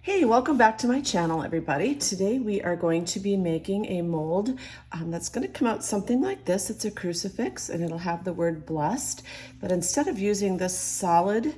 Hey, welcome back to my channel, everybody. Today we are going to be making a mold that's going to come out something like this. It's a crucifix and it'll have the word blessed, but instead of using this solid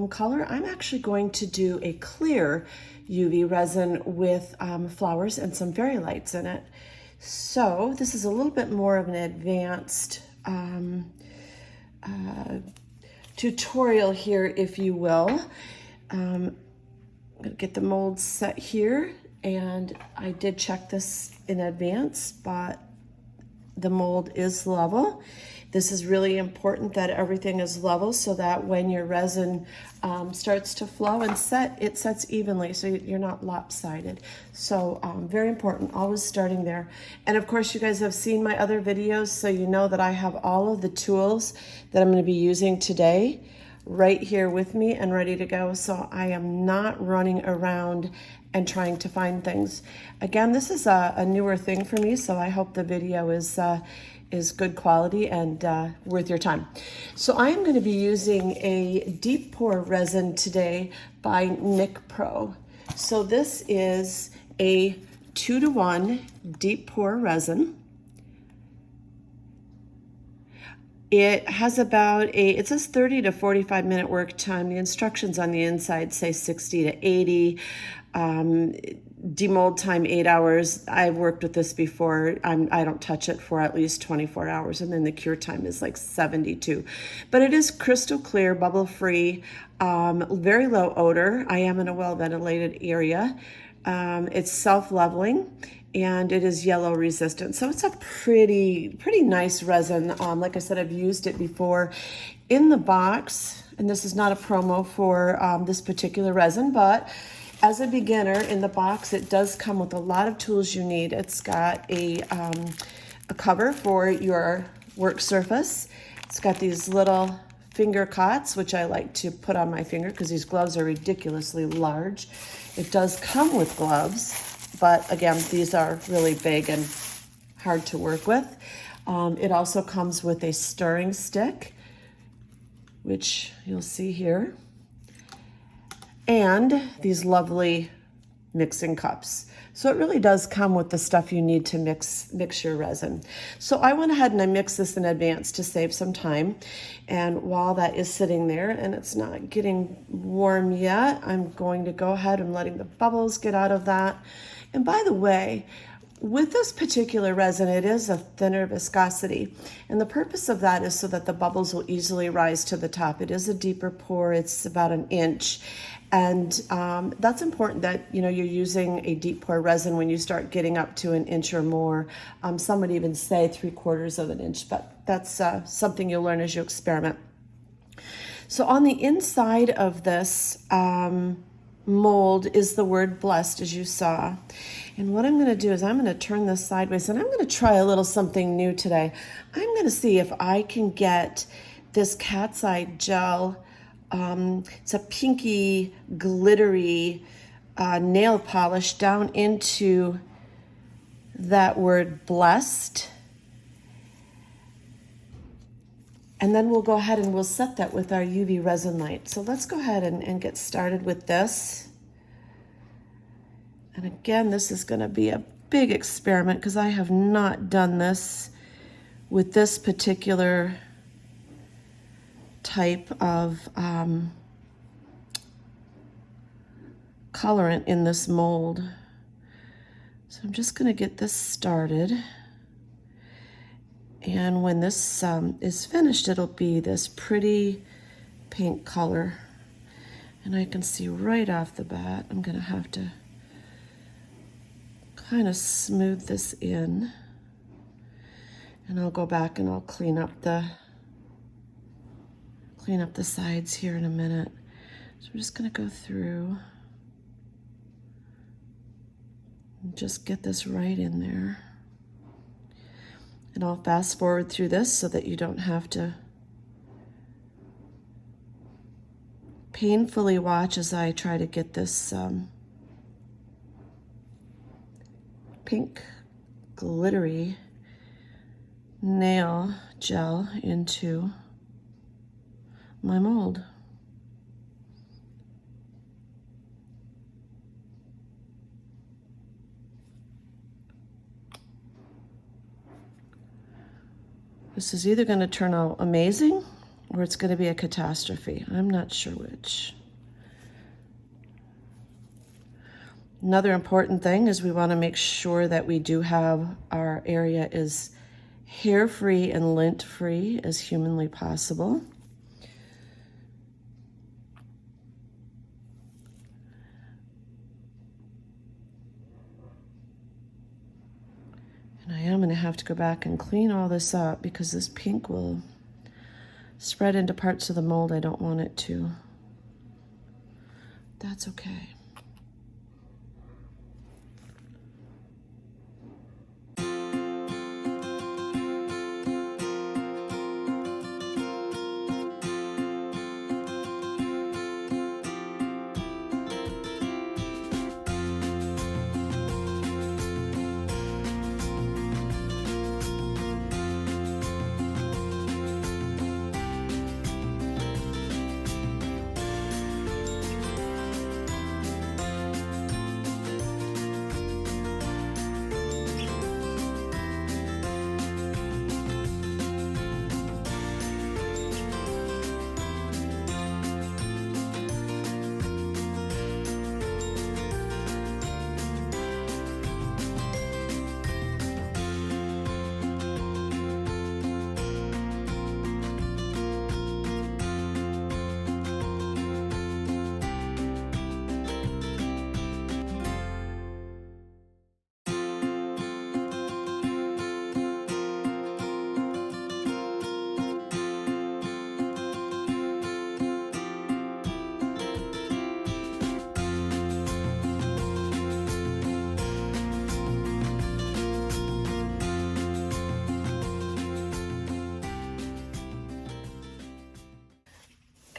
color, I'm actually going to do a clear UV resin with flowers and some fairy lights in it. So this is a little bit more of an advanced tutorial here, if you will. I'm gonna get the mold set here, and I did check this in advance, but the mold is level. This is really important that everything is level so that when your resin starts to flow and set, it sets evenly so you're not lopsided. So very important, always starting there. And of course you guys have seen my other videos, so you know that I have all of the tools that I'm gonna be using today right here with me and ready to go. So I am not running around and trying to find things. Again, this is a newer thing for me, so I hope the video is good quality and worth your time. So I am going to be using a deep pour resin today by Nick Pro. So this is a 2-to-1 deep pour resin. It has about it says 30 to 45 minute work time. The instructions on the inside say 60 to 80. Demold time 8 hours. I've worked with this before. I don't touch it for at least 24 hours, and then the cure time is like 72. But it is crystal clear, bubble free, very low odor. I am in a well ventilated area. It's self-leveling, and it is yellow resistant. So it's a pretty nice resin. Like I said, I've used it before in the box, and this is not a promo for this particular resin, but as a beginner in the box, it does come with a lot of tools you need. It's got a cover for your work surface. It's got these little finger cots, which I like to put on my finger because these gloves are ridiculously large. It does come with gloves, but again, these are really big and hard to work with. It also comes with a stirring stick, which you'll see here, and these lovely mixing cups. So it really does come with the stuff you need to mix your resin. So I went ahead and I mixed this in advance to save some time. And while that is sitting there and it's not getting warm yet, I'm going to go ahead and letting the bubbles get out of that. And by the way, with this particular resin, it is a thinner viscosity. And the purpose of that is so that the bubbles will easily rise to the top. It is a deeper pour, it's about 1 inch. And that's important that you're using a deep pour resin when you start getting up to 1 inch or more. Some would even say 3/4 of an inch, but that's something you'll learn as you experiment. So on the inside of this mold is the word blessed, as you saw. And what I'm going to do is I'm going to turn this sideways, and I'm going to try a little something new today. I'm going to see if I can get this cat's eye gel. It's a pinky, glittery nail polish down into that word blessed. And then we'll go ahead and we'll set that with our UV resin light. So let's go ahead and get started with this. And again, this is going to be a big experiment because I have not done this with this particular type of colorant in this mold. So I'm just going to get this started. And when this is finished, it'll be this pretty pink color. And I can see right off the bat, I'm going to have to kind of smooth this in. And I'll go back and I'll clean up the sides here in a minute. So I'm just going to go through and just get this right in there. And I'll fast forward through this so that you don't have to painfully watch as I try to get this pink glittery nail gel into my mold. This is either going to turn out amazing or it's going to be a catastrophe. I'm not sure which. Another important thing is we want to make sure that we do have our area is hair-free and lint-free as humanly possible. And I am going to have to go back and clean all this up because this pink will spread into parts of the mold I don't want it to. That's okay.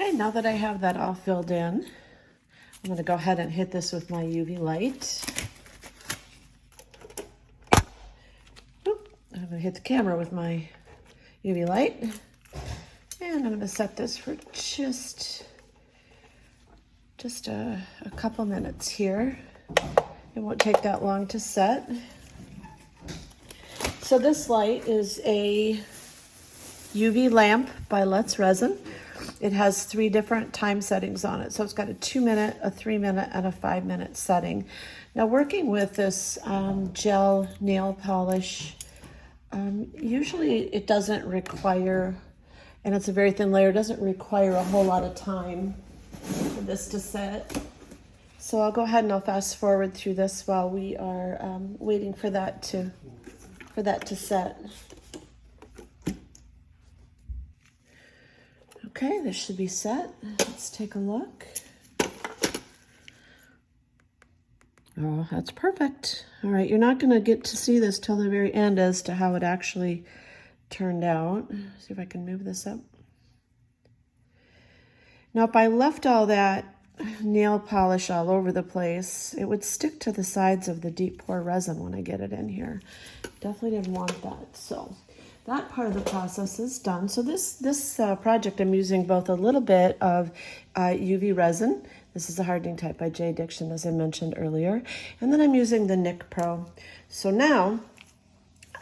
Okay, now that I have that all filled in, I'm going to go ahead and hit this with my UV light. Oop, I'm going to hit the camera with my UV light. And I'm going to set this for just a couple minutes here. It won't take that long to set. So this light is a UV lamp by Let's Resin. It has 3 different time settings on it. So it's got a 2-minute, a 3-minute, and a 5-minute setting. Now working with this gel nail polish, usually it doesn't require, and it's a very thin layer, it doesn't require a whole lot of time for this to set. So I'll go ahead and I'll fast forward through this while we are waiting for that to set. Okay, this should be set. Let's take a look. Oh, that's perfect. All right, you're not going to get to see this till the very end as to how it actually turned out. See if I can move this up. Now, if I left all that nail polish all over the place, it would stick to the sides of the deep pour resin when I get it in here. Definitely didn't want that. So that part of the process is done. So this project, I'm using both a little bit of UV resin. This is a hardening type by J. Diction, as I mentioned earlier. And then I'm using the Nick Pro. So now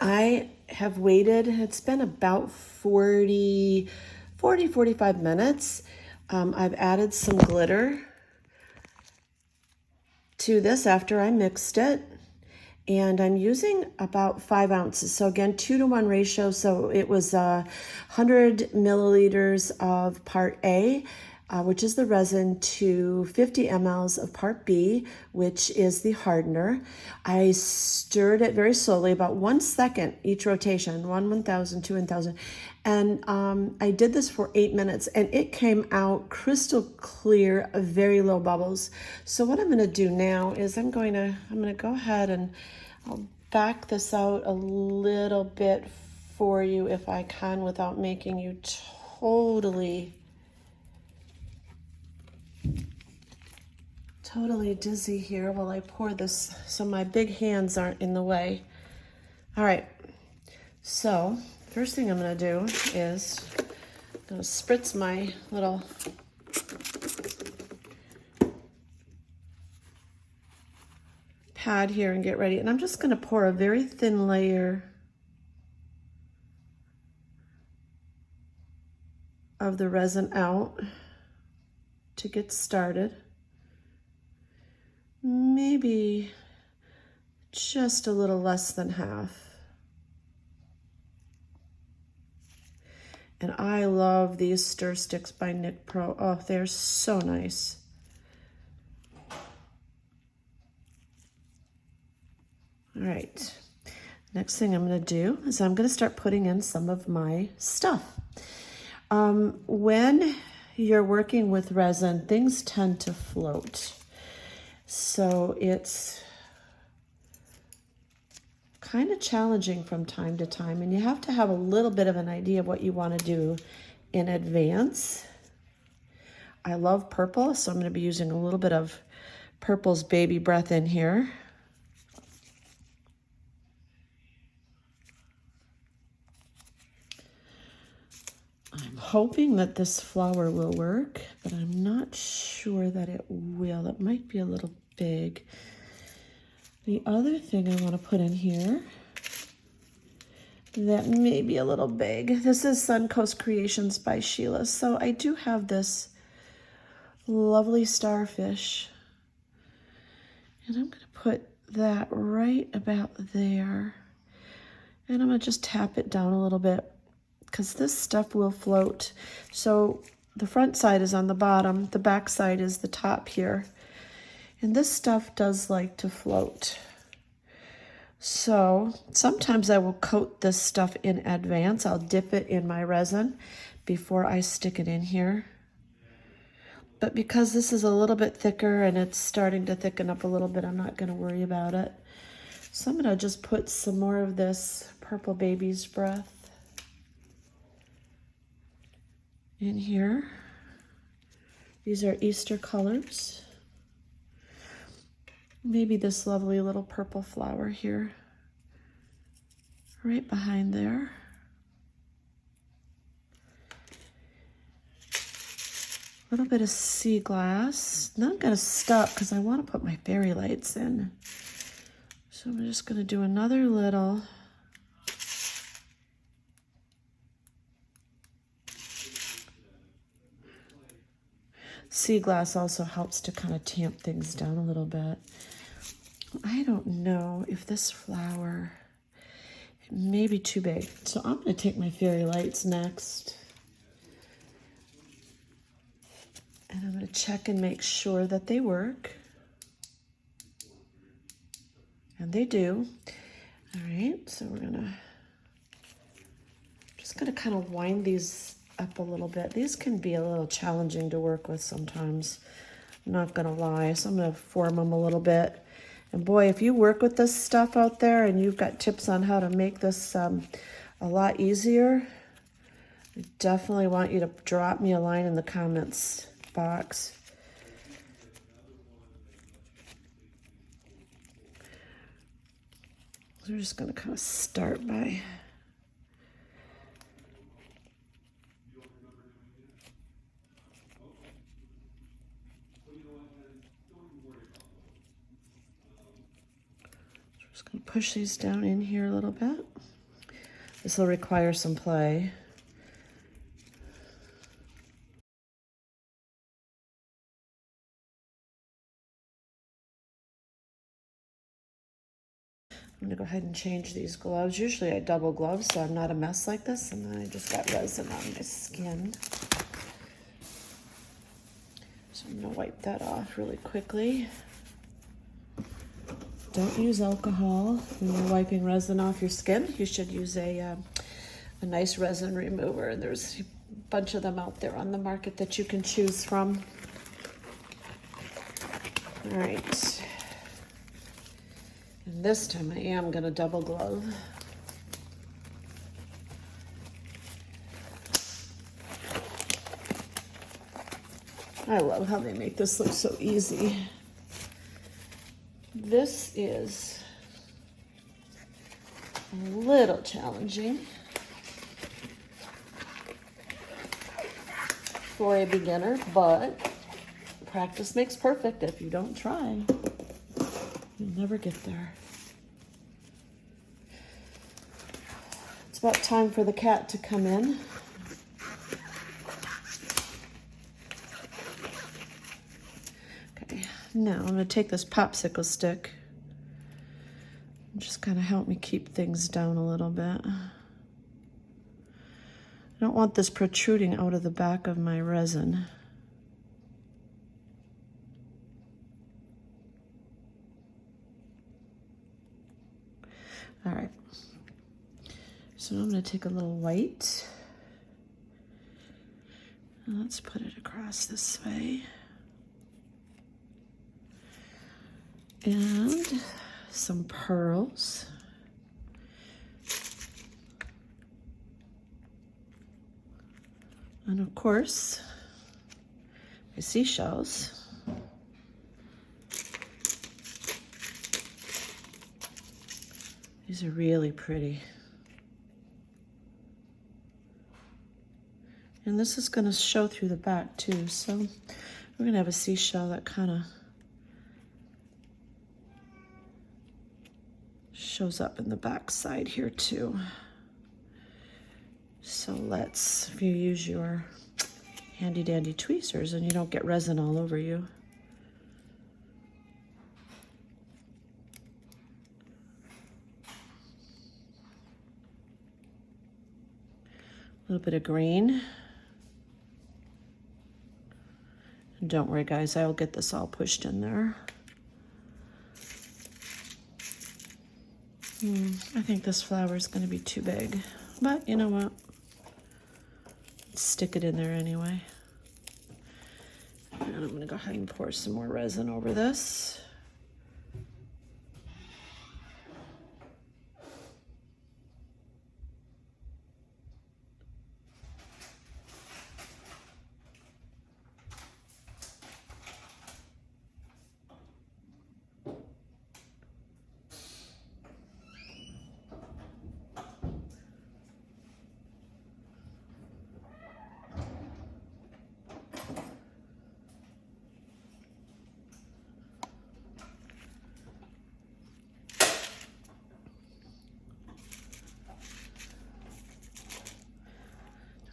I have waited, it's been about 45 minutes. I've added some glitter to this after I mixed it. And I'm using about 5 ounces. So again, 2-to-1 ratio. So it was 100 milliliters of part A, which is the resin, to 50 mLs of part B, which is the hardener. I stirred it very slowly, about 1 second each rotation, 1 1,000, 2 1,000. And I did this for 8 minutes and it came out crystal clear, very low bubbles. So what I'm gonna do now is I'm gonna go ahead and I'll back this out a little bit for you if I can without making you totally dizzy here while I pour this so my big hands aren't in the way. All right, so first thing I'm going to do is I'm going to spritz my little pad here and get ready. And I'm just going to pour a very thin layer of the resin out to get started. Maybe just a little less than half. And I love these stir sticks by Nick Pro. Oh, they're so nice. All right, next thing I'm gonna do is I'm gonna start putting in some of my stuff. When you're working with resin, things tend to float. So it's kind of challenging from time to time, and you have to have a little bit of an idea of what you want to do in advance. I love purple, so I'm going to be using a little bit of Purple's Baby Breath in here. I'm hoping that this flower will work, but I'm not sure that it will. It might be a little big. The other thing I want to put in here that may be a little big, this is Suncoast Creations by Sheila. So I do have this lovely starfish, and I'm going to put that right about there. And I'm going to just tap it down a little bit because this stuff will float. So the front side is on the bottom, the back side is the top here. And this stuff does like to float. So sometimes I will coat this stuff in advance. I'll dip it in my resin before I stick it in here. But because this is a little bit thicker and it's starting to thicken up a little bit, I'm not going to worry about it. So I'm going to just put some more of this Purple Baby's Breath in here. These are Easter colors. Maybe this lovely little purple flower here, right behind there. A little bit of sea glass. Now I'm going to stop because I want to put my fairy lights in. So I'm just going to do another little. Sea glass also helps to kind of tamp things down a little bit. I don't know if this flower may be too big. So I'm going to take my fairy lights next. And I'm going to check and make sure that they work. And they do. All right, so we're just going to kind of wind these up a little bit. These can be a little challenging to work with sometimes. I'm not going to lie. So I'm going to form them a little bit. And boy, if you work with this stuff out there and you've got tips on how to make this a lot easier, I definitely want you to drop me a line in the comments box. So we're just going to kind of start by going to push these down in here a little bit. This will require some play. I'm going to go ahead and change these gloves. Usually I double glove so I'm not a mess like this, and then I just got resin on my skin. So I'm going to wipe that off really quickly. Don't use alcohol when you're wiping resin off your skin. You should use a nice resin remover. There's a bunch of them out there on the market that you can choose from. All right. And this time I am going to double glove. I love how they make this look so easy. This is a little challenging for a beginner, but practice makes perfect. If you don't try, you'll never get there. It's about time for the cat to come in. Now I'm going to take this popsicle stick and just kind of help me keep things down a little bit. I don't want this protruding out of the back of my resin. All right, so I'm going to take a little white. Let's put it across this way. And some pearls. And of course, my seashells. These are really pretty. And this is going to show through the back too, so we're going to have a seashell that kind of shows up in the back side here too. So let's, if you use your handy dandy tweezers and you don't get resin all over you. A little bit of green. And don't worry guys, I'll get this all pushed in there. I think this flower is going to be too big, but you know what? Let's stick it in there anyway. And I'm going to go ahead and pour some more resin over this.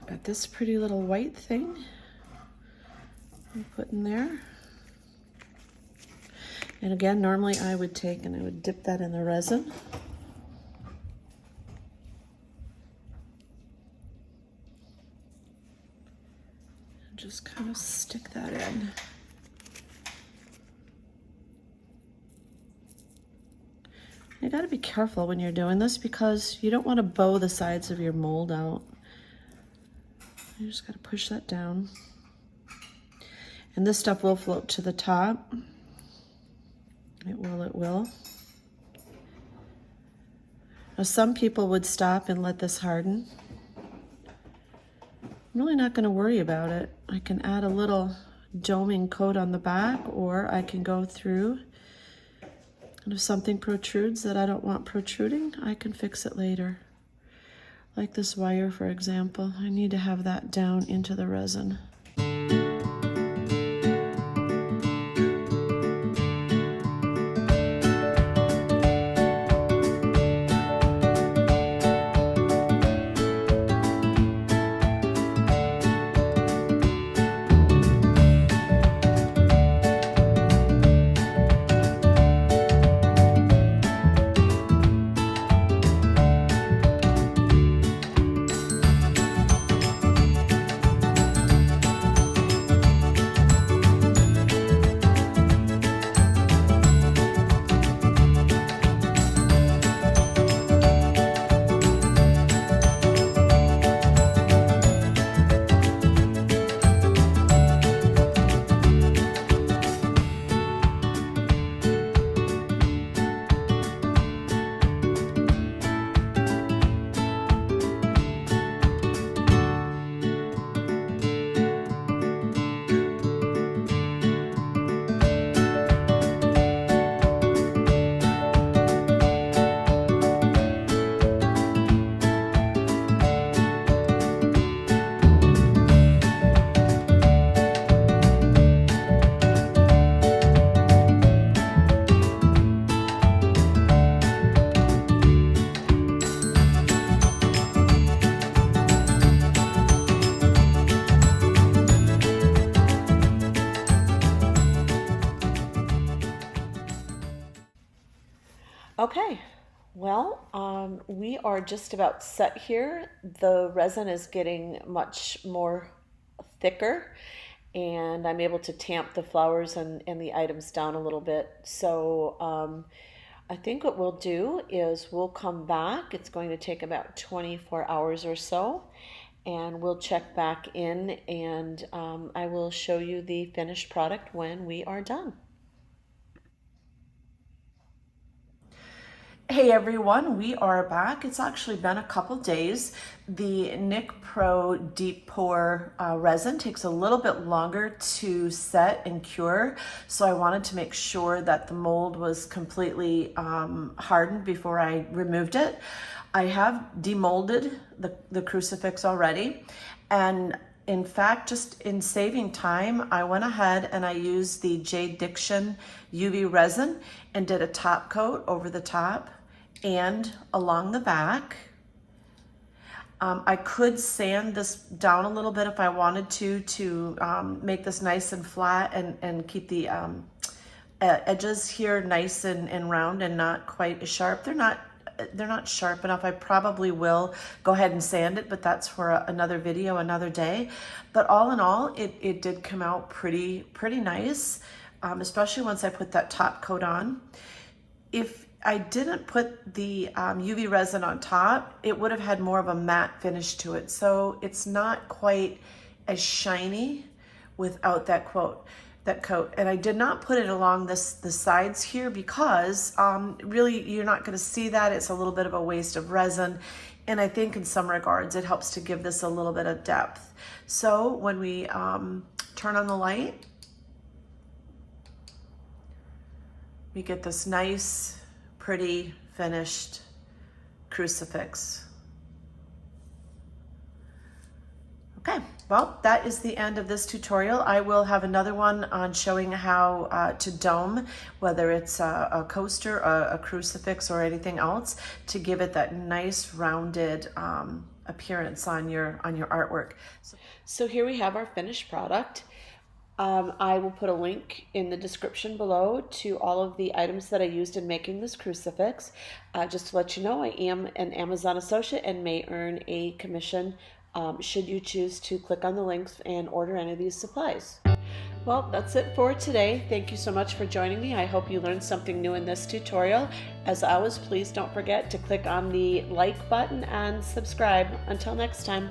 Got this pretty little white thing I'll put in there. And again, normally I would take and I would dip that in the resin. And just kind of stick that in. You got to be careful when you're doing this because you don't want to bow the sides of your mold out. You just got to push that down. And this stuff will float to the top. It will, it will. Now some people would stop and let this harden. I'm really not going to worry about it. I can add a little doming coat on the back, or I can go through, and if something protrudes that I don't want protruding, I can fix it later. Like this wire, for example, I need to have that down into the resin. Okay, well, we are just about set here. The resin is getting much more thicker, and I'm able to tamp the flowers and the items down a little bit. So I think what we'll do is we'll come back. It's going to take about 24 hours or so, and we'll check back in, and I will show you the finished product when we are done. Hey everyone, we are back. It's actually been a couple days. The Nick Pro Deep Pour resin takes a little bit longer to set and cure, so I wanted to make sure that the mold was completely hardened before I removed it. I have demolded the Crucifix already, and in fact, just in saving time, I went ahead and I used the J. Diction UV resin and did a top coat over the top and along the back. I could sand this down a little bit if I wanted to make this nice and flat and keep the edges here nice and round and not quite as sharp. They're not sharp enough. I probably will go ahead and sand it, but that's for another video, another day. But all in all, it did come out pretty nice, especially once I put that top coat on. If I didn't put the UV resin on top, it would have had more of a matte finish to it. So it's not quite as shiny without that coat. And I did not put it along the sides here because really you're not going to see that. It's a little bit of a waste of resin. And I think in some regards it helps to give this a little bit of depth. So when we turn on the light, we get this nice, pretty finished crucifix. Okay, well, that is the end of this tutorial. I will have another one on showing how to dome, whether it's a coaster, a crucifix, or anything else, to give it that nice rounded appearance on your artwork. So here we have our finished product. I will put a link in the description below to all of the items that I used in making this crucifix. Just to let you know, I am an Amazon associate and may earn a commission should you choose to click on the links and order any of these supplies. Well, that's it for today. Thank you so much for joining me. I hope you learned something new in this tutorial. As always, please don't forget to click on the like button and subscribe. Until next time.